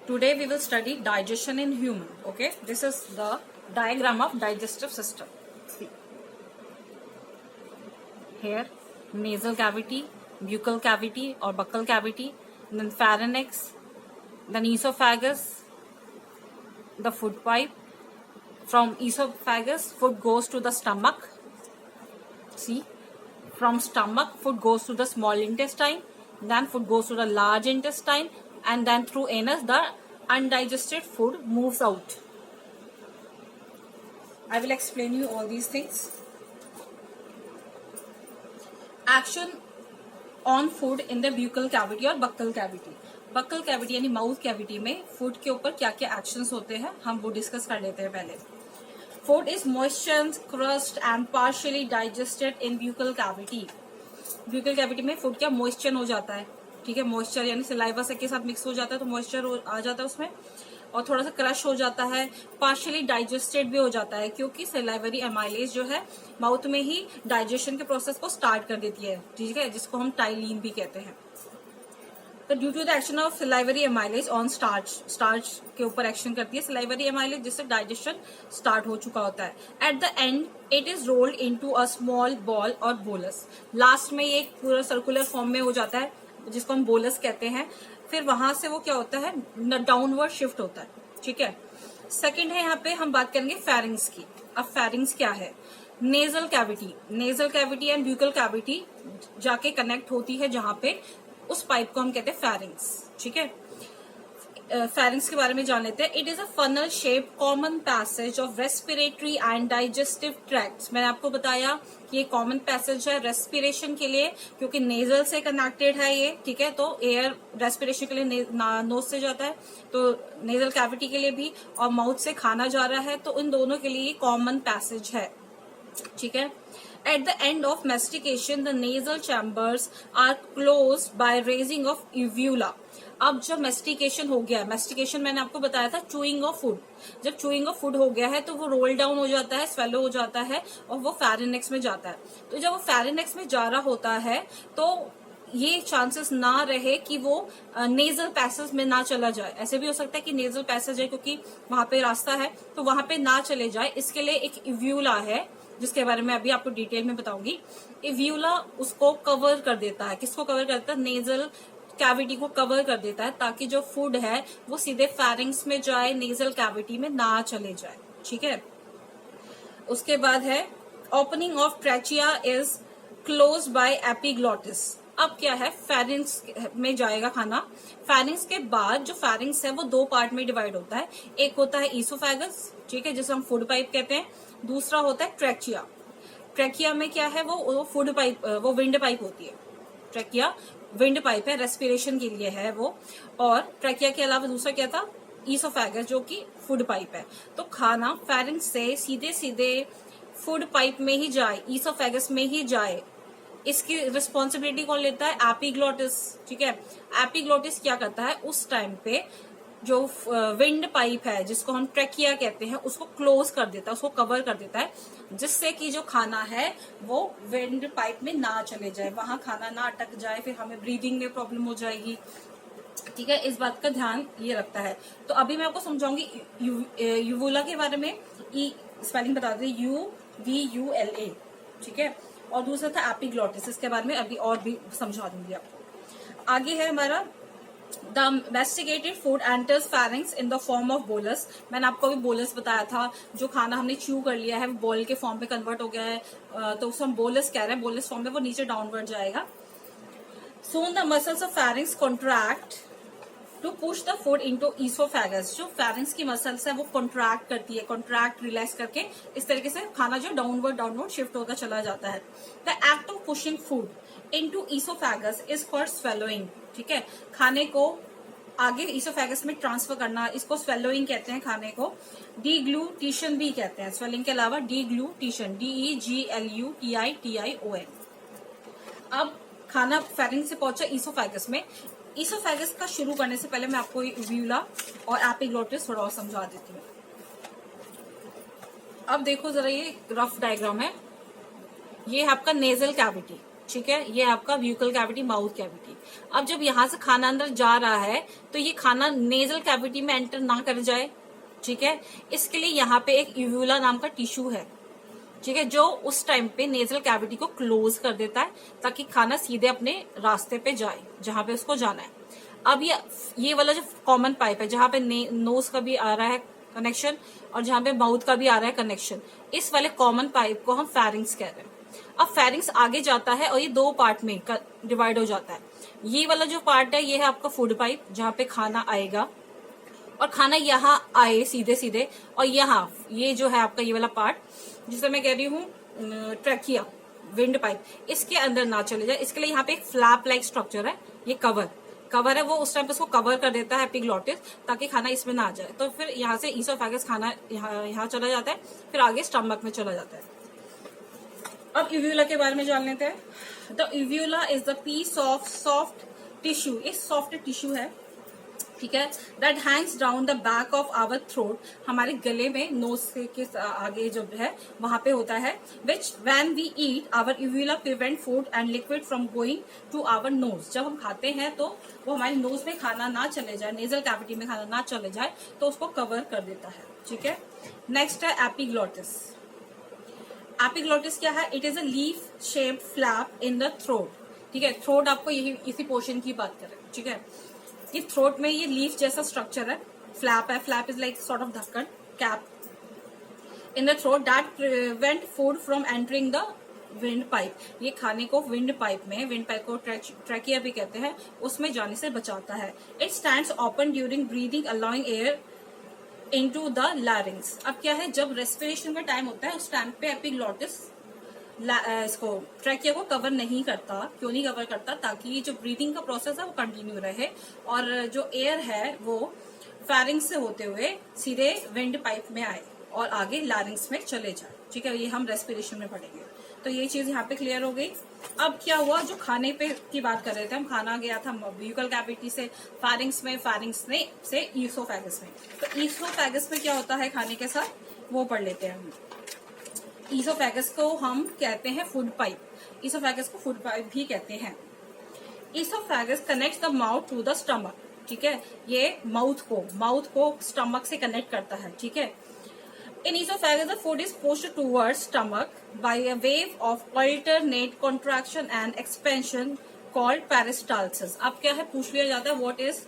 Today we will study digestion in human. Okay, this is the diagram of digestive system. See. Here, nasal cavity, buccal cavity or buccal cavity, then pharynx, then esophagus, the food pipe. From esophagus, food goes to the stomach. See, from stomach, food goes to the small intestine, then food goes to the large intestine, and then through anus, the undigested food moves out. I will explain you all these things. Action on food in the buccal cavity or buccal cavity. Buccal cavity यानी mouth cavity में food के ऊपर क्या क्या actions होते हैं हम वो डिस्कस कर लेते हैं पहले. Food is moistured, crushed and partially digested in buccal cavity. Buccal cavity में फूड क्या मॉइस्चर हो जाता है, ठीक है. मॉइस्चर यानी सलाइवा से के साथ मिक्स हो जाता है तो मॉइस्चर आ जाता है उसमें, और थोड़ा सा क्रश हो जाता है. पार्शियली डाइजेस्टेड भी हो जाता है क्योंकि सलाइवरी एमाइलेज जो है माउथ में ही डाइजेशन के प्रोसेस को स्टार्ट कर देती है, ठीक है, जिसको हम टाइलिन भी कहते हैं. तो due to the action of salivary amylase on starch के ऊपर एक्शन करती है सलाइवरी एमाइलेज, जिससे डाइजेशन स्टार्ट हो चुका होता है. At the end it is rolled into a small ball or bolus. Last में ये एक पूरा सर्कुलर फॉर्म में हो जाता है जिसको हम बोलस कहते हैं. फिर वहां से वो क्या होता है, डाउनवर्ड शिफ्ट होता है, ठीक है. सेकेंड है, यहाँ पे हम बात करेंगे फेरिंग्स की. अब फेरिंग्स क्या है? Nasal cavity. Nasal cavity and buccal cavity जाके कनेक्ट होती है जहां पे, उस पाइप को हम कहते हैं फेरिंग्स, ठीक है. फेरिंग्स के बारे में जान लेते हैं. It is a funnel shape common passage of respiratory and digestive tracts. मैंने आपको बताया कि ये कॉमन पैसेज है रेस्पिरेशन के लिए क्योंकि नेजल से कनेक्टेड है ये, ठीक है. तो एयर रेस्पिरेशन के लिए नोज से जाता है, तो नेजल कैविटी के लिए भी, और माउथ से खाना जा रहा है, तो इन दोनों के लिए कॉमन पैसेज है, ठीक है. At the end of mastication, the nasal chambers are closed by raising of uvula. अब जब मेस्टिकेशन हो गया, मेस्टिकेशन मैंने आपको बताया था चूइंग ऑफ फूड. जब चूइंग ऑफ फूड हो गया है तो वो रोल डाउन हो जाता है, स्वेलो हो जाता है और वो फेरिनेक्स में जाता है. तो जब वो फेरिनेक्स में जा रहा होता है तो ये चांसेस ना रहे कि वो नेजल पैसेज में ना चला जाए. ऐसे भी हो सकता है कि नेजल पैसेज है क्योंकि वहां पे रास्ता है तो वहां पे ना चले जाए. इसके लिए एक यूव्यूला है जिसके बारे में अभी आपको डिटेल में बताऊंगी. यूव्यूला उसको कवर कर देता है. किसको कवर करता है? नेजल कैविटी को कवर कर देता है ताकि जो फूड है वो सीधे फेरिंग्स में जाए, नेजल कैविटी में ना चले जाए, ठीक है. उसके बाद है opening of trachea is close by epiglottis. अब क्या है, फेरिंग्स में जाएगा खाना. फेरिंग्स के बाद जो फेरिंग्स है वो दो पार्ट में डिवाइड होता है. एक होता है ईसोफेगस, ठीक है, जिसे हम फूड पाइप कहते हैं. दूसरा होता है ट्रैकिया. ट्रैकिया में क्या है, वो फूड पाइप, वो विंड पाइप होती है. ट्रैकिया विंड पाइप है, रेस्पिरेशन के लिए है वो. और ट्रैकिया के अलावा दूसरा क्या था, ईसोफेगस, जो कि फूड पाइप है. तो खाना फेरिंग्स से सीधे सीधे फूड पाइप में ही जाए, ईसोफेगस में ही जाए, इसकी रिस्पॉन्सिबिलिटी कौन लेता है? एपिग्लॉटिस, ठीक है. एपिग्लॉटिस क्या करता है, उस टाइम पे जो विंड पाइप है जिसको हम ट्रैकिया कहते हैं उसको क्लोज कर देता है, उसको कवर कर देता है, जिससे कि जो खाना है वो विंड पाइप में ना चले जाए, वहां खाना ना अटक जाए, फिर हमें ब्रीदिंग में प्रॉब्लम हो जाएगी, ठीक है. इस बात का ध्यान ये रखता है. तो अभी मैं आपको समझाऊंगी यूवुला के बारे में. स्पेलिंग बता दें, UVULA, ठीक है. और दूसरा था एपिग्लॉटिस, इसके बारे में अभी और भी समझा दूंगी आपको. आगे है हमारा The masticated food enters pharynx in the form of bolus. मैंने आपको अभी बोलस बताया था. जो खाना हमने च्यू कर लिया है वो बॉल के फॉर्म में कन्वर्ट हो गया है, तो उसको हम बोलस कह रहे हैं. बोलस फॉर्म में वो नीचे डाउनवर्ड जाएगा. Soon the muscles of pharynx contract to push the food into esophagus. जो pharynx की मसल्स है वो कॉन्ट्रैक्ट करती है, कॉन्ट्रैक्ट रिलैक्स करके इस तरीके से खाना जो डाउनवर्ड शिफ्ट होता चला जाता है. The act of pushing food into esophagus is called swallowing, ठीक है. खाने को आगे ईसोफेगस में ट्रांसफर करना, इसको स्वेलोइंग कहते हैं खाने को. डीग्लूटिशन भी कहते हैं, स्वेलिंग के अलावा डीग्लूटिशन, DEGLUTITION. अब खाना फेरिंग्स से पहुंचा ईसोफेगस में. ईसोफेगस का शुरू करने से पहले मैं आपको यूव्यूला और एपिग्लॉटिस थोड़ा और समझा देती हूँ. अब देखो जरा, ये रफ डायग्राम है. ये है आपका नेजल कैविटी, ठीक है, ये आपका ब्यूकल कैविटी, माउथ कैविटी। अब जब यहाँ से खाना अंदर जा रहा है तो ये खाना नेजल कैविटी में एंटर ना कर जाए, ठीक है, इसके लिए यहाँ पे एक यूव्यूला नाम का टिश्यू है, ठीक है, जो उस टाइम पे नेजल कैविटी को क्लोज कर देता है ताकि खाना सीधे अपने रास्ते पे जाए जहां पे उसको जाना है। अब ये वाला जो कॉमन पाइप है जहां पे नोज का भी आ रहा है कनेक्शन और जहां पे माउथ का भी आ रहा है कनेक्शन, इस वाले कॉमन पाइप को हम फेरिंग्स कह रहे हैं। अब फेरिंग्स आगे जाता है और ये दो पार्ट में डिवाइड हो जाता है। ये वाला जो पार्ट है ये है आपका फूड पाइप जहां पे खाना आएगा और खाना यहाँ आए सीधे सीधे, और यहाँ ये जो है आपका ये वाला पार्ट जिसे मैं कह रही हूँ ट्रैकिया, विंड पाइप, इसके अंदर ना चले जाए, इसके लिए यहाँ पे एक फ्लैप लाइक स्ट्रक्चर है, ये कवर है, वो उस टाइम पे उसको कवर कर देता है एपिग्लॉटिस ताकि खाना इसमें ना आ जाए। तो फिर यहाँ से ईसोफेगस खाना यहाँ चला जाता है, फिर आगे स्टमक में चला जाता है। अब यूव्यूला के बारे में जान लेते हैं। The uvula is the piece of soft tissue, एक सॉफ्ट टिश्यू है, ठीक है, that hangs down the back of our throat, हमारे गले में नोज के आगे जो है वहां पे होता है, which when we eat our uvula prevent food and liquid from going to our nose. जब हम खाते हैं तो वो हमारे नोज में खाना ना चले जाए, नेजल कैविटी में खाना ना चले जाए, तो उसको कवर कर देता है, ठीक है। नेक्स्ट है एपिग्लॉटिस। एपिग्लॉटिस क्या है? It is a leaf shaped flap in the throat, ठीक है, थ्रोट आपको यही इसी पोर्शन की बात करें, ठीक है। ये थ्रोट में ये लीफ जैसा स्ट्रक्चर है, फ्लैप है, flap is like sort of ढक्कन, cap in the throat that prevent food from entering the windpipe. ये खाने को विंड पाइप में, विंड पाइप को ट्रैकिया भी कहते हैं, उसमें जाने से बचाता है। It stands open during breathing allowing air into the larynx. अब क्या है, जब रेस्पिरेशन का टाइम होता है उस टाइम पे एपिग्लॉटिस इसको ट्रैकिया को कवर नहीं करता। क्यों नहीं कवर करता? ताकि जो ब्रीदिंग का प्रोसेस है वो कंटिन्यू रहे और जो एयर है वो फेरिंग्स से होते हुए सीधे विंड पाइप में आए और आगे लैरिंग्स में चले जाए, ठीक है। ये हम रेस्पिरेशन में पढ़ेंगे, तो ये चीज यहाँ पे क्लियर हो गई। अब क्या हुआ, जो खाने पे की बात कर रहे थे हम, खाना गया था ब्यूकल कैविटी से फेरिंग्स में, फेरिंग्स ने से ईसोफेगस में। तो ईसोफेगस में क्या होता है खाने के साथ, वो पढ़ लेते हैं हम। ईसोफेगस को हम कहते हैं फूड पाइप, ईसोफेगस को फूड पाइप भी कहते हैं। Oesophagus connects the mouth to the stomach, ठीक है, ये माउथ को स्टमक से कनेक्ट करता है, ठीक है। In oesophagus the food is pushed towards stomach by a wave of alternate contraction and expansion called peristalsis. अब क्या है, पूछ लिया जाता है व्हाट इज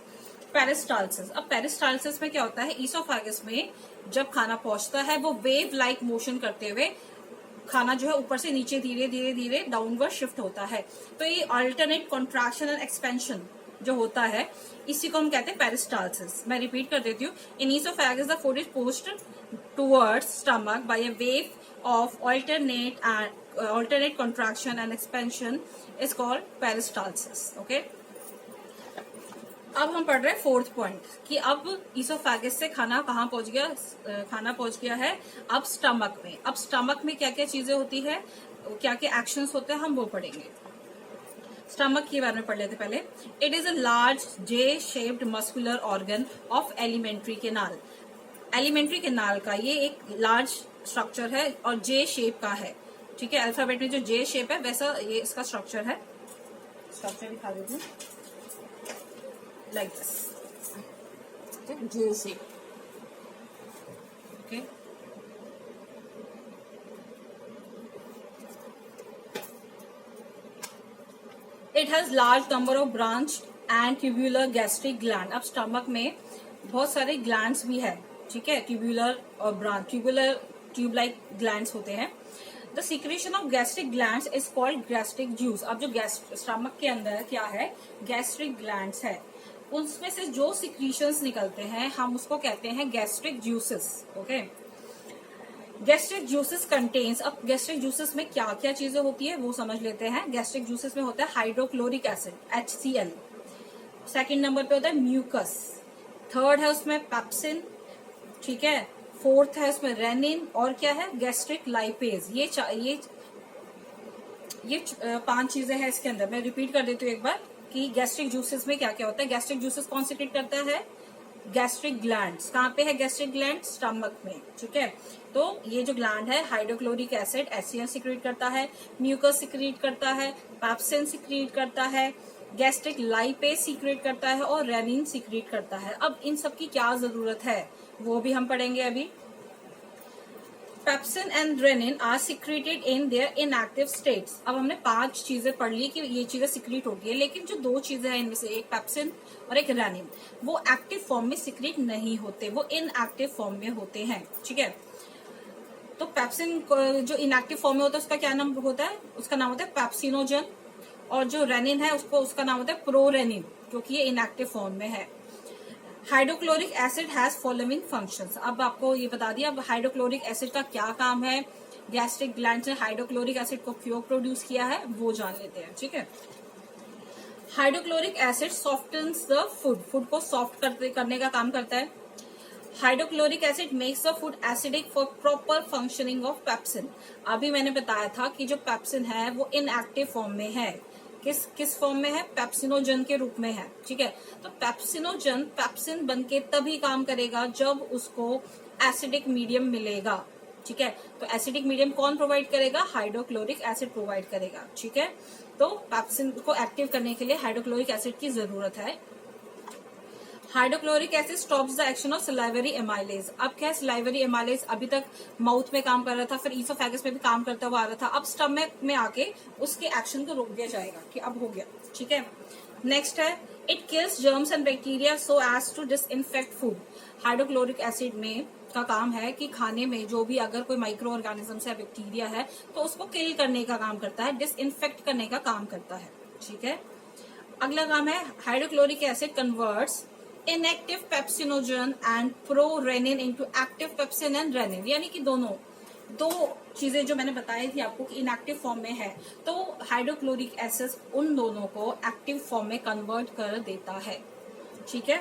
पेरिस्टाल्सिस। अब पेरिस्टाल्सिस में क्या होता है, ईसोफेगस में जब खाना पहुंचता है वो वेव लाइक मोशन करते हुए खाना जो है ऊपर से नीचे धीरे धीरे धीरे डाउनवर्ड शिफ्ट होता है। तो ये अल्टरनेट कॉन्ट्रैक्शन एंड एक्सपेंशन जो होता है इसी को हम कहते हैं पेरिस्टाल्सिस। मैं रिपीट कर देती हूँ। In oesophagus the food is pushed towards stomach by a wave of alternate contraction and expansion is called peristalsis. Okay, अब हम पढ़ रहे हैं फोर्थ पॉइंट कि अब ईसोफेगस से खाना कहाँ पहुंच गया, खाना पहुंच गया है अब स्टमक में। अब स्टमक में क्या क्या चीजें होती है, क्या क्या एक्शंस होते हैं, हम वो पढ़ेंगे। स्टमक के बारे में पढ़ लेते पहले। It is a large J shaped muscular organ of alimentary canal. Alimentary canal का ये एक लार्ज स्ट्रक्चर है और जे शेप का है, ठीक है। अल्फाबेट में जो जे शेप है वैसा ये इसका स्ट्रक्चर है। स्ट्रक्चर दिखा देती हूँ, like this, okay, J shape, okay. It has large number of branched and tubular gastric gland। अब स्टमक में बहुत सारे ग्लैंड्स भी है, ठीक है, ट्यूबुलर और ब्रांच, ट्यूब लाइक ग्लैंड्स होते हैं। The secretion of gastric glands is called gastric juice. अब जो स्टमक के अंदर क्या है, गैस्ट्रिक ग्लैंड्स है, उसमें से जो सिक्रीशंस निकलते हैं हम उसको कहते हैं gastric juices. Okay, gastric juices contains. अब गैस्ट्रिक जूसेस में क्या क्या चीजें होती है वो समझ लेते हैं। गैस्ट्रिक जूसेस में होता है hydrochloric acid HCl, second number पे होता है म्यूकस, थर्ड है उसमें पेप्सिन, ठीक है, फोर्थ है उसमें रेनिन, और क्या है गैस्ट्रिक लाइपेज। ये 5 चीजें हैं इसके अंदर। मैं रिपीट कर देती हूँ एक बार कि गैस्ट्रिक जूसेस में क्या क्या होता है। गैस्ट्रिक जूसेस कौन सिक्रेट करता है, गैस्ट्रिक ग्लैंड्स, कहाँ पे है गैस्ट्रिक ग्लैंड? स्टमक में, ठीक है। तो ये जो ग्लैंड है हाइड्रोक्लोरिक एसिड HCl सिक्रीट करता है, म्यूकस सिक्रीट करता है, पेप्सिन सिक्रीट करता है, गैस्ट्रिक लाइपेज सिक्रीट करता है और रेनिन सिक्रीट करता है। अब इन सब की क्या जरूरत है वो भी हम पढ़ेंगे अभी। Pepsin and rennin are secreted in their inactive states. अब हमने 5 चीजें पढ़ ली कि ये चीजें सिक्रीट होती है, लेकिन जो 2 चीजें हैं इनमें से एक पेप्सिन और एक रेनिन, वो एक्टिव फॉर्म में सिक्रीट नहीं होते, वो इनएक्टिव फॉर्म में होते हैं, ठीक है। तो पेप्सिन जो इनएक्टिव फॉर्म में होता है उसका क्या नाम होता है? उसका नाम होता है पेप्सिनोजन। और जो रेनिन है उसका नाम होता है प्रोरेनिन, क्योंकि ये इनएक्टिव फॉर्म में है। Hydrochloric acid has following functions. अब आपको ये बता दिया। अब हाइड्रोक्लोरिक एसिड का क्या काम है, गैस्ट्रिक ग्लैंड ने हाइड्रोक्लोरिक एसिड को क्यों प्रोड्यूस किया है वो जान लेते हैं, ठीक है। Hydrochloric acid softens the food, food को सॉफ्ट करने का काम करता है। Hydrochloric acid makes the food acidic for proper functioning of pepsin. अभी मैंने बताया था कि जो पेप्सिन है वो इनएक्टिव फॉर्म में है। किस फॉर्म में है? पेप्सिनोजन के रूप में है, ठीक है। तो पेप्सिनोजन पेप्सिन बनके तभी काम करेगा जब उसको एसिडिक मीडियम मिलेगा, ठीक है। तो एसिडिक मीडियम कौन प्रोवाइड करेगा? हाइड्रोक्लोरिक एसिड प्रोवाइड करेगा, ठीक है। तो पेप्सिन को एक्टिव करने के लिए हाइड्रोक्लोरिक एसिड की जरूरत है। Hydrochloric acid stops the action of salivary amylase. अब क्या है, सलाइवरी एमाइलेज अभी तक माउथ में काम कर रहा था, फिर ईसोफेगस में भी काम करता हुआ आ रहा था, अब स्टमक में आके उसके एक्शन को रोक दिया जाएगा कि अब हो गया, ठीक है। नेक्स्ट है it kills germs and bacteria so as to disinfect food. Hydrochloric acid में का काम है कि खाने में जो भी अगर कोई माइक्रो ऑर्गेनिजम्स है, बैक्टीरिया है, तो उसको किल करने का काम करता है, डिसइंफेक्ट करने का काम करता है, ठीक है। अगला काम है hydrochloric acid converts inactive pepsinogen and prorennin into active pepsin and rennin. यानी कि दो चीजें जो मैंने बताई थी आपको कि इनएक्टिव फॉर्म में है, तो हाइड्रोक्लोरिक एसिड उन दोनों को एक्टिव फॉर्म में कन्वर्ट कर देता है, ठीक है।